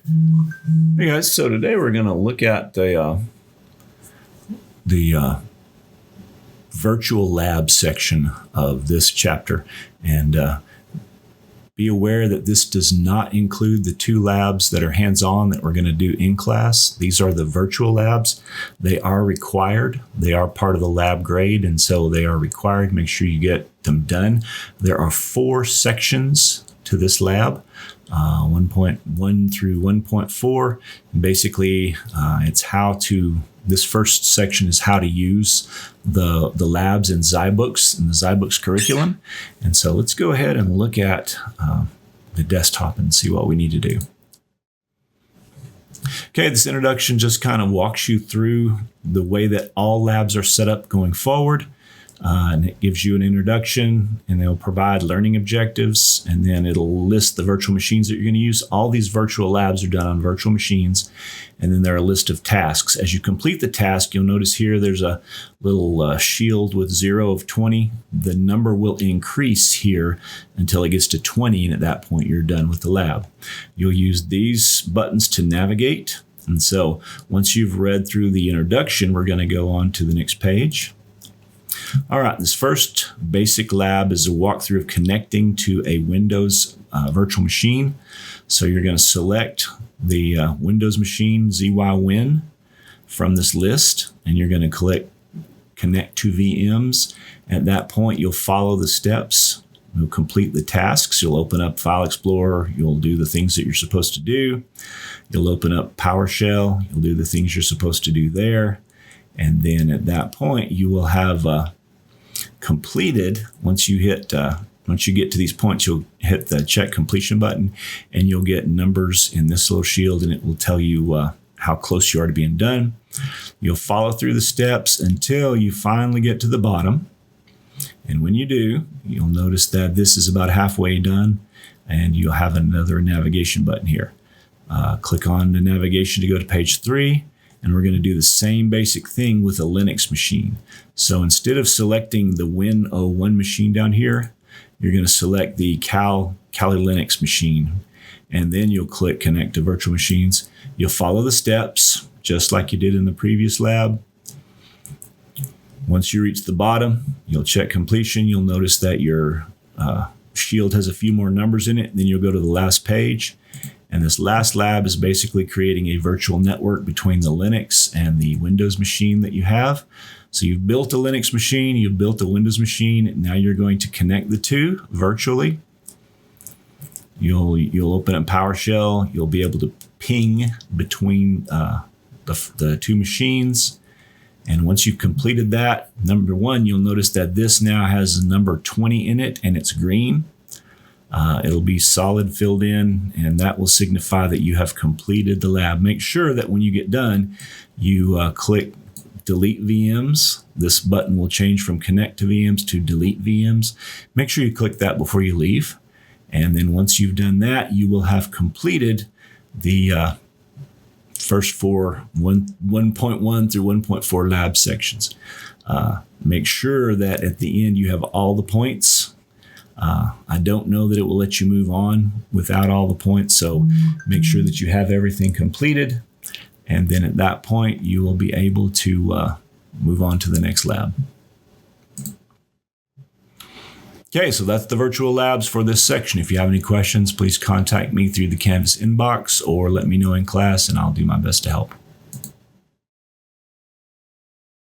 Hey guys, so today we're going to look at the virtual lab section of this chapter, and be aware that this does not include the two labs that are hands-on that we're going to do in class. These are the virtual labs. They are required. They are part of the lab grade, and so they are required. Make sure you get them done. There are 4 sections to this lab. 1.1 through 1.4. Basically, this first section is how to use the labs in Zybooks and the Zybooks curriculum. And so let's go ahead and look at the desktop and see what we need to do. Okay, this introduction just kind of walks you through the way that all labs are set up going forward. And it gives you an introduction, and it'll provide learning objectives, and then it'll list the virtual machines that you're going to use. All these virtual labs are done on virtual machines, and then there are a list of tasks. As you complete the task, you'll notice here there's a little shield with 0 of 20. The number will increase here until it gets to 20, and at that point you're done with the lab. You'll use these buttons to navigate, and so once you've read through the introduction, we're going to go on to the next page. All right, this first basic lab is a walkthrough of connecting to a Windows virtual machine. So you're going to select the Windows machine ZYWin from this list, and you're going to click Connect to VMs. At that point, you'll follow the steps. You'll complete the tasks. You'll open up File Explorer. You'll do the things that you're supposed to do. You'll open up PowerShell. You'll do the things you're supposed to do there. And then at that point, you will have completed. Once you get to these points, you'll hit the check completion button, and you'll get numbers in this little shield, and it will tell you how close you are to being done. You'll follow through the steps until you finally get to the bottom. And when you do, you'll notice that this is about halfway done, and you'll have another navigation button here. Click on the navigation to go to page 3. And we're going to do the same basic thing with a Linux machine. So instead of selecting the Win01 machine down here, you're going to select the Kali Linux machine. And then you'll click Connect to Virtual Machines. You'll follow the steps, just like you did in the previous lab. Once you reach the bottom, you'll check completion. You'll notice that your shield has a few more numbers in it. Then you'll go to the last page. And this last lab is basically creating a virtual network between the Linux and the Windows machine that you have. So you've built a Linux machine, you've built a Windows machine. Now you're going to connect the two virtually. You'll open up PowerShell. You'll be able to ping between the two machines. And once you've completed that, number 1, you'll notice that this now has a number 20 in it, and it's green. It'll be solid filled in, and that will signify that you have completed the lab. Make sure that when you get done, you click Delete VMs. This button will change from Connect to VMs to Delete VMs. Make sure you click that before you leave. And then once you've done that, you will have completed the first 1.1 through 1.4 lab sections. Make sure that at the end you have all the points. I don't know that it will let you move on without all the points, so make sure that you have everything completed, and then at that point you will be able to move on to the next lab. Okay, so that's the virtual labs for this section. If you have any questions, please contact me through the Canvas inbox or let me know in class, and I'll do my best to help.